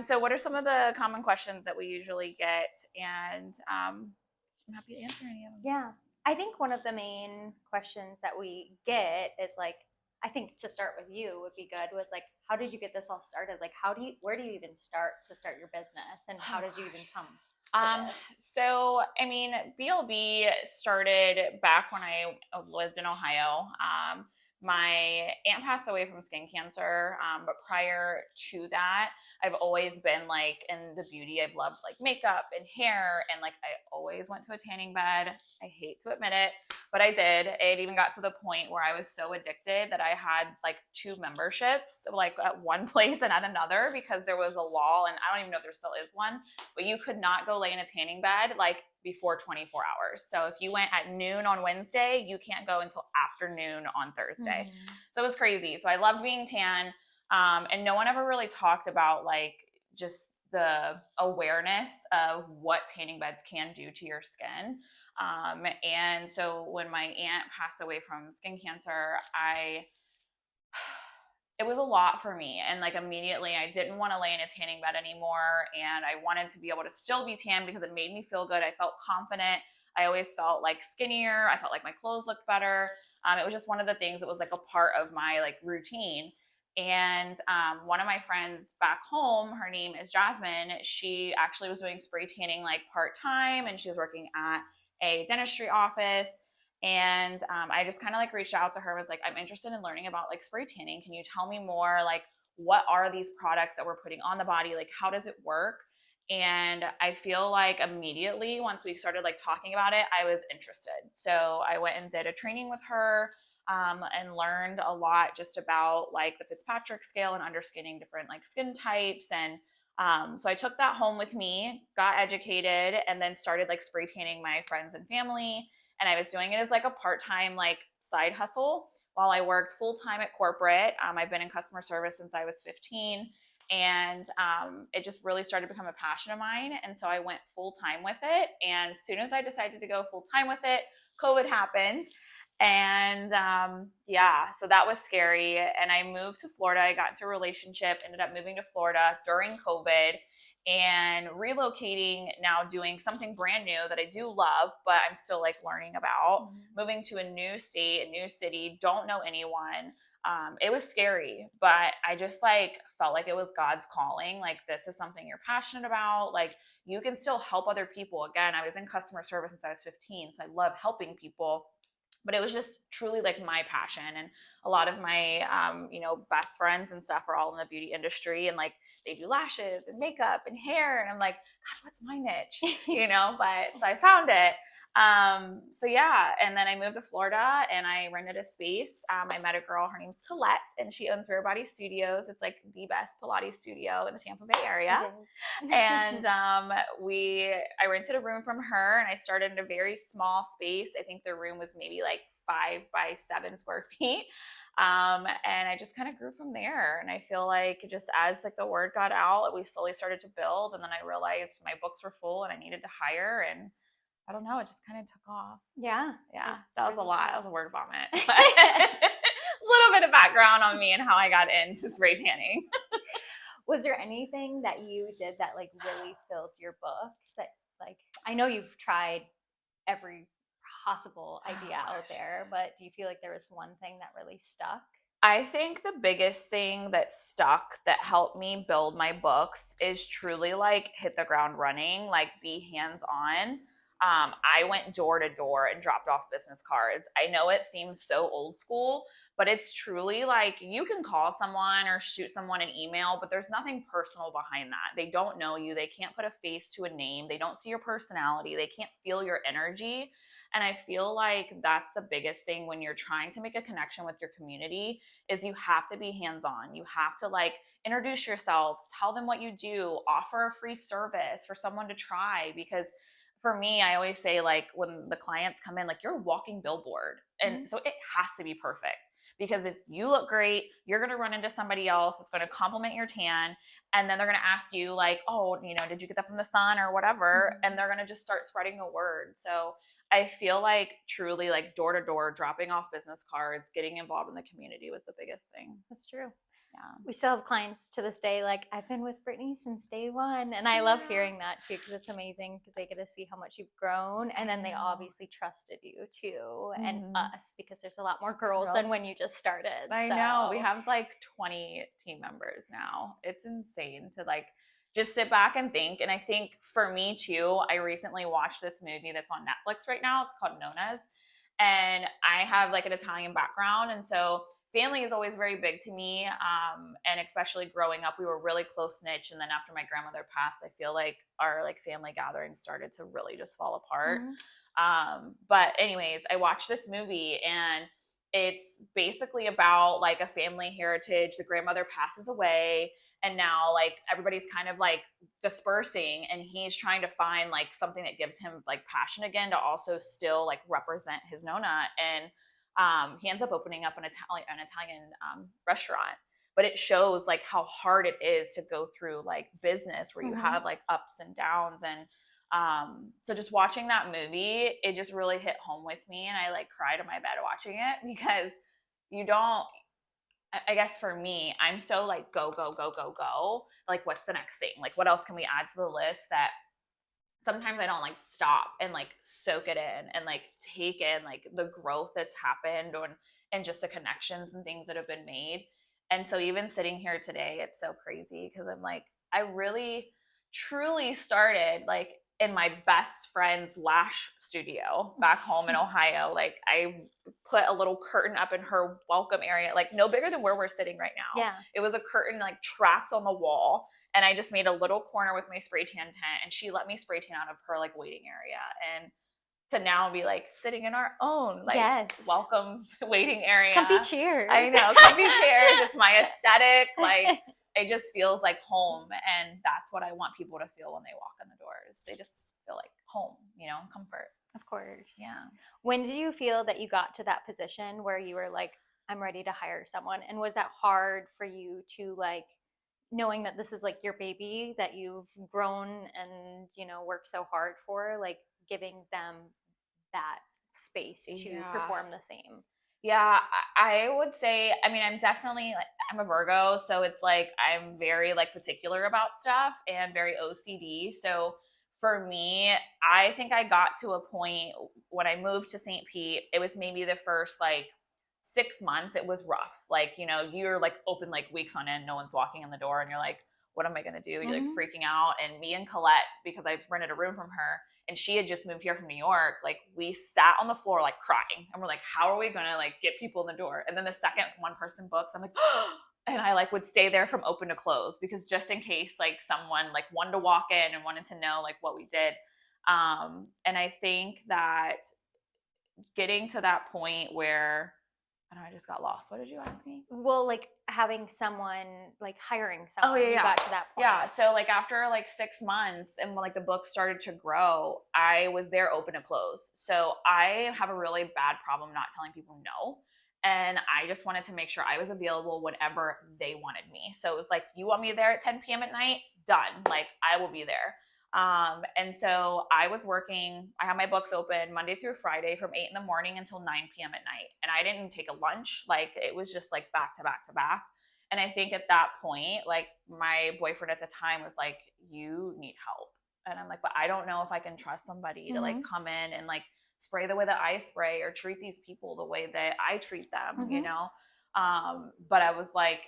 So what are some of the common questions that we usually get? And I'm happy to answer any of them. Yeah. I think one of the main questions that we get is like, I think to start with you would be good was like, how did you get this all started? Like, where do you even start to start your business? And how Oh did you even gosh. come to this? So I mean, BLB started back when I lived in Ohio. My aunt passed away from skin cancer, but prior to that, I've always been like in the beauty. I've loved like makeup and hair, and like I always went to a tanning bed. I hate to admit it, but I did. It even got to the point where I was so addicted that I had like two memberships, like at one place and at another, because there was a law, and I don't even know if there still is one, but you could not go lay in a tanning bed like before 24 hours. So if you went at noon on Wednesday, you can't go until afternoon on Thursday. Mm-hmm. So it was crazy. So I loved being tan. And no one ever really talked about like just the awareness of what tanning beds can do to your skin. And so when my aunt passed away from skin cancer, it was a lot for me. And like immediately, I didn't want to lay in a tanning bed anymore. And I wanted to be able to still be tan because it made me feel good. I felt confident. I always felt like skinnier. I felt like my clothes looked better. It was just one of the things that was like a part of my like routine. And one of my friends back home, her name is Jasmine. She actually was doing spray tanning like part time, and she was working at a dentistry office. And I just kind of like reached out to her, was like, I'm interested in learning about like spray tanning. Can you tell me more? Like, what are these products that we're putting on the body? Like, how does it work? And I feel like immediately once we started like talking about it, I was interested. So I went and did a training with her, and learned a lot just about like the Fitzpatrick scale and understanding different like skin types. And so I took that home with me, got educated, and then started like spray tanning my friends and family. And I was doing it as like a part-time like side hustle while I worked full-time at corporate. I've been in customer service since I was 15, and it just really started to become a passion of mine. And so I went full-time with it. And as soon as I decided to go full-time with it, COVID happened. And yeah, so that was scary. And I moved to Florida. I got into a relationship, ended up moving to Florida during COVID and relocating, now doing something brand new that I do love, but I'm still like learning about. Mm-hmm. Moving to a new state, a new city, don't know anyone. It was scary, but I just like felt like it was God's calling. Like, this is something you're passionate about. Like, you can still help other people. Again, I was in customer service since I was 15, so I love helping people, but it was just truly like my passion. And a lot of my best friends and stuff are all in the beauty industry, and like they do lashes and makeup and hair, and I'm like, God, what's my niche, but so I found it. So yeah, and then I moved to Florida and I rented a space. I met a girl, her name's Colette, and she owns Rare Body Studios. It's like the best Pilates studio in the Tampa Bay area. It is. And I rented a room from her, and I started in a very small space. I think the room was maybe like 5 by 7 square feet. And I just kind of grew from there. And I feel like just as like the word got out, we slowly started to build. And then I realized my books were full and I needed to hire. And I don't know, it just kind of took off. Yeah. Yeah, It that was a really lot. did. That was a word vomit. A little bit of background on me and how I got into spray tanning. Was there anything that you did that like really filled your books that like I know you've tried every possible idea out there, but do you feel like there was one thing that really stuck? I think the biggest thing that stuck that helped me build my books is truly like hit the ground running, like be hands on. I went door to door and dropped off business cards. I know it seems so old school, but it's truly like you can call someone or shoot someone an email, but there's nothing personal behind that. They don't know you, they can't put a face to a name, they don't see your personality, they can't feel your energy. And I feel like that's the biggest thing when you're trying to make a connection with your community is you have to be hands-on. You have to like introduce yourself, tell them what you do, offer a free service for someone to try. Because for me, I always say like when the clients come in, like you're a walking billboard. Mm-hmm. And so it has to be perfect. Because if you look great, you're going to run into somebody else that's going to compliment your tan. And then they're going to ask you like, oh, did you get that from the sun or whatever? Mm-hmm. And they're going to just start spreading the word. So I feel like truly like door to door, dropping off business cards, getting involved in the community was the biggest thing. That's true. Yeah. We still have clients to this day, like, I've been with Brittaney since day one. And I love Yeah. hearing that too, because it's amazing because they get to see how much you've grown. And then they obviously trusted you too, and us, because there's a lot more girls than when you just started. I know. We have like 20 team members now. It's insane to like just sit back and think. And I think for me too, I recently watched this movie that's on Netflix right now. It's called Nona's. And I have like an Italian background. And so family is always very big to me. And especially growing up, we were really close knit. And then after my grandmother passed, I feel like our like family gatherings started to really just fall apart. But anyways, I watched this movie, and it's basically about like a family heritage. The grandmother passes away, and now like everybody's kind of like dispersing, and he's trying to find like something that gives him like passion again to also still like represent his nona. And he ends up opening up an Italian restaurant. But it shows like how hard it is to go through like business where you have like ups and downs. And so just watching that movie, it just really hit home with me, and I like cried in my bed watching it, because you don't, I guess for me, I'm so like go go go go go, like what's the next thing, like what else can we add to the list, that sometimes I don't like stop and like soak it in and like take in like the growth that's happened, and just the connections and things that have been made. And so even sitting here today, it's so crazy, because I'm like, I really truly started like in my best friend's lash studio back home in Ohio. Like I put a little curtain up in her welcome area, like no bigger than where we're sitting right now. Yeah. It was a curtain like trapped on the wall, and I just made a little corner with my spray tan tent, and she let me spray tan out of her like waiting area. And to now be like sitting in our own like welcome waiting area. Comfy chairs. I know, comfy chairs. It's my aesthetic. Like it just feels like home, and that's what I want people to feel when they walk in the doors. They just feel like home, comfort. Of course. Yeah. When did you feel that you got to that position where you were like, I'm ready to hire someone? And was that hard for you to like, knowing that this is like your baby that you've grown and worked so hard for, like giving them that space to perform the same? Yeah, I would say, I mean, I'm definitely like, I'm a Virgo, so it's like I'm very like particular about stuff and very OCD. So for me, I think I got to a point when I moved to St. Pete, it was maybe the first like 6 months, it was rough. Like, you're like open like weeks on end, no one's walking in the door, and you're like, what am I gonna do? You're like freaking out. And me and Colette, because I rented a room from her, and she had just moved here from New York, like we sat on the floor like crying, and we're like, how are we gonna like get people in the door? And then the second one person books, I'm like, oh, and I like would stay there from open to close, because just in case like someone like wanted to walk in and wanted to know like what we did. And I think that getting to that point where I know I just got lost. What did you ask me? Well, like having someone, like hiring someone. You got to that point. Yeah. So like after like 6 months, and when like the book started to grow, I was there open to close. So I have a really bad problem not telling people no. And I just wanted to make sure I was available whenever they wanted me. So it was like, you want me there at 10 p.m. at night? Done. Like I will be there. And so I was working, I had my books open Monday through Friday from 8 in the morning until 9 p.m. at night. And I didn't take a lunch. Like it was just like back to back to back. And I think at that point, like my boyfriend at the time was like, you need help. And I'm like, but I don't know if I can trust somebody to like come in and like spray the way that I spray, or treat these people the way that I treat them, But I was like,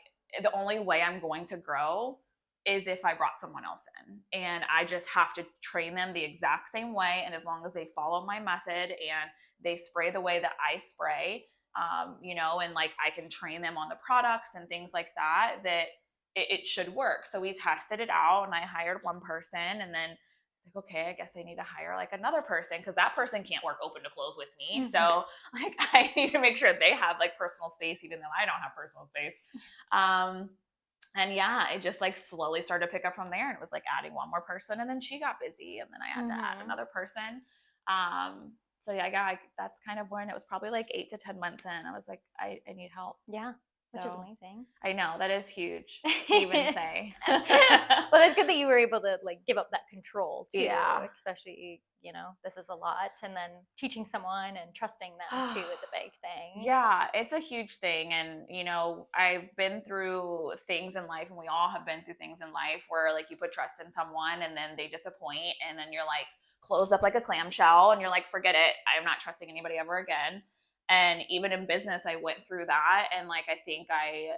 the only way I'm going to grow is if I brought someone else in, and I just have to train them the exact same way. And as long as they follow my method and they spray the way that I spray, and like I can train them on the products and things like that, that it should work. So we tested it out, and I hired one person, and then it's like, okay, I guess I need to hire like another person, because that person can't work open to close with me. So like I need to make sure they have like personal space, even though I don't have personal space. And yeah, it just like slowly started to pick up from there, and it was like adding one more person, and then she got busy, and then I had to add another person. So yeah, that's kind of when it was probably like 8 to 10 months in. I was like, I need help. Yeah. which is amazing. I know, that is huge to even say. Well, it's good that you were able to like give up that control too, Yeah. especially, you know, this is a lot, and then teaching someone and trusting them too is a big thing. Yeah, it's a huge thing. And, you know, I've been through things in life, and we all have been through things in life where like you put trust in someone and then they disappoint, and then you're like closed up like a clamshell and you're like, forget it. I'm not trusting anybody ever again. And even in business, I went through that. And like, I think I,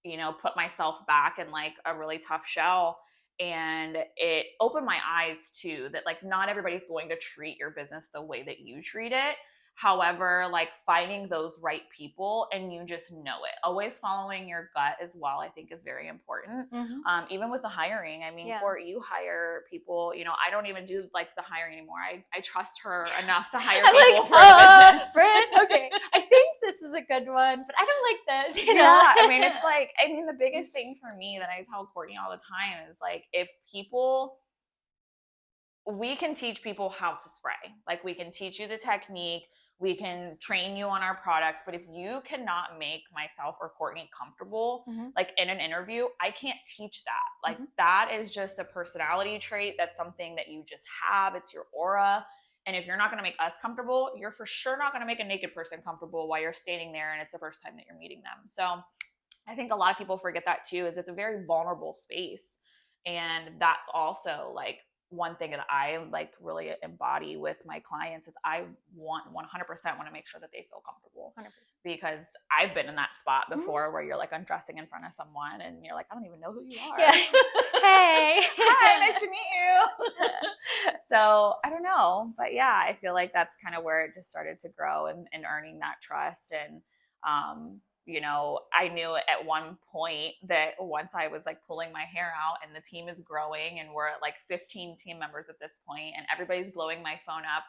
you know, put myself back in like a really tough shell. And it opened my eyes too that like not everybody's going to treat your business the way that you treat it. However, like finding those right people and you just know it. Always following your gut as well, I think is very important. Mm-hmm. Even with the hiring, I mean, Court, you hire people, you know, I don't even do like the hiring anymore. I trust her enough to hire people like, for the business. Britt, okay, I think this is a good one, but I don't like this. You know? Yeah, I mean, it's like, I mean, the biggest thing for me that I tell Courtney all the time is like, if people, we can teach people how to spray. Like, we can teach you the technique, we can train you on our products, but if you cannot make myself or Courtney comfortable, like in an interview, I can't teach that. Like, that is just a personality trait. That's something that you just have. It's your aura. And if you're not going to make us comfortable, you're for sure not going to make a naked person comfortable while you're standing there and it's the first time that you're meeting them. So I think a lot of people forget that too, is it's a very vulnerable space. And that's also like one thing that I like really embody with my clients is I want 100% want to make sure that they feel comfortable. 100%. Because I've been in that spot before where you're like undressing in front of someone and you're like, I don't even know who you are. Yeah. Hey. Hi, nice to meet you. So I don't know, but yeah, I feel like that's kind of where it just started to grow and earning that trust. And you know, I knew at one point that once I was like pulling my hair out and the team is growing and we're at like 15 team members at this point and everybody's blowing my phone up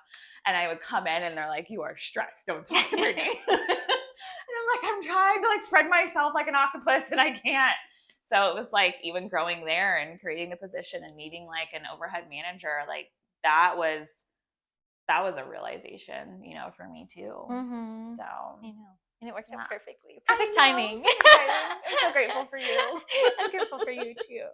and I would come in and they're like, you are stressed. Don't talk to Brittaney. And I'm like, I'm trying to like spread myself like an octopus and I can't. So it was like even growing there and creating the position and needing like an overhead manager, like that was a realization, you know, for me too. So I know. And it worked out perfectly. Perfect timing. I'm so grateful for you. I'm grateful for you too.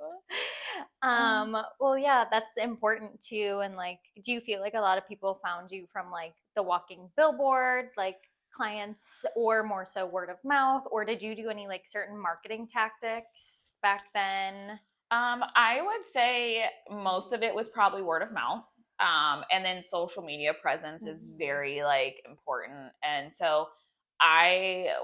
Well, yeah, that's important too. And like, do you feel like a lot of people found you from like the walking billboard, like clients, or more so word of mouth? Or did you do any like certain marketing tactics back then? I would say most of it was probably word of mouth. And then social media presence is very like important. And so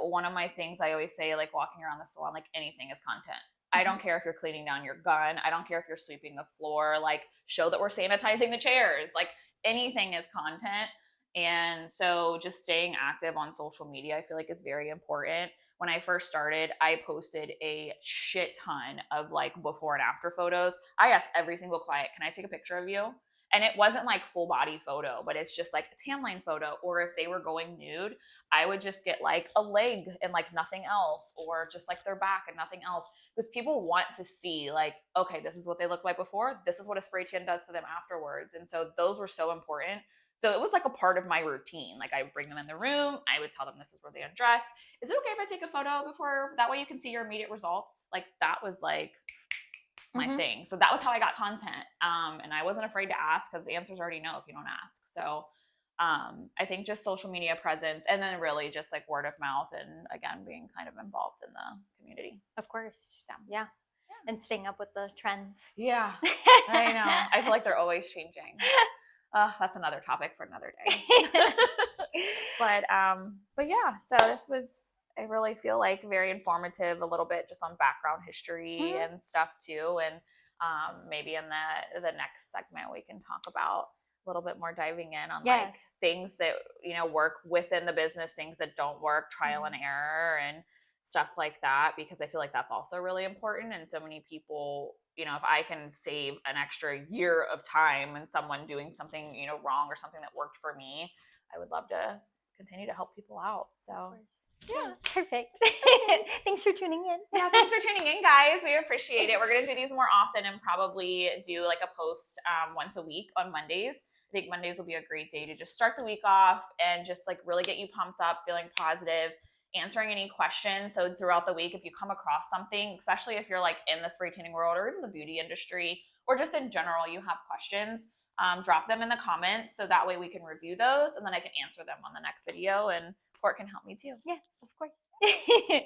one of my things I always say, like walking around the salon, like anything is content. I don't care if you're cleaning down your gun. I don't care if you're sweeping the floor, like show that we're sanitizing the chairs, like anything is content. And so just staying active on social media, I feel like is very important. When I first started, I posted a shit ton of like before and after photos. I asked every single client, can I take a picture of you? And it wasn't like full body photo, but it's just like a tan line photo. Or if they were going nude, I would just get like a leg and like nothing else, or just like their back and nothing else. Because people want to see like, okay, this is what they look like before. This is what a spray tan does to them afterwards. And so those were so important. So it was like a part of my routine. Like I would bring them in the room. I would tell them this is where they undress. Is it okay if I take a photo before? That way you can see your immediate results. Like that was like my thing. So that was how I got content. And I wasn't afraid to ask because the answer's already no if you don't ask. So I think just social media presence and then really just like word of mouth and again, being kind of involved in the community. Of course. Yeah. And staying up with the trends. Yeah, I know. I feel like they're always changing. That's another topic for another day. But yeah, so this was, I really feel like very informative, a little bit just on background history and stuff too. And maybe in the next segment we can talk about a little bit more diving in on like things that, you know, work within the business, things that don't work, trial and error and stuff like that, because I feel like that's also really important. And so many people, you know, if I can save an extra year of time and someone doing something, you know, wrong or something that worked for me, I would love to continue to help people out. So yeah, perfect. Thanks for tuning in. Yeah, thanks for tuning in, guys. We appreciate it. We're going to do these more often and probably do like a post once a week on Mondays. I think Mondays will be a great day to just start the week off and just like really get you pumped up, feeling positive, answering any questions. So throughout the week, if you come across something, especially if you're like in the spray tanning world or even the beauty industry, or just in general, you have questions, drop them in the comments so that way we can review those and then I can answer them on the next video, and Court can help me too. Yes, of course.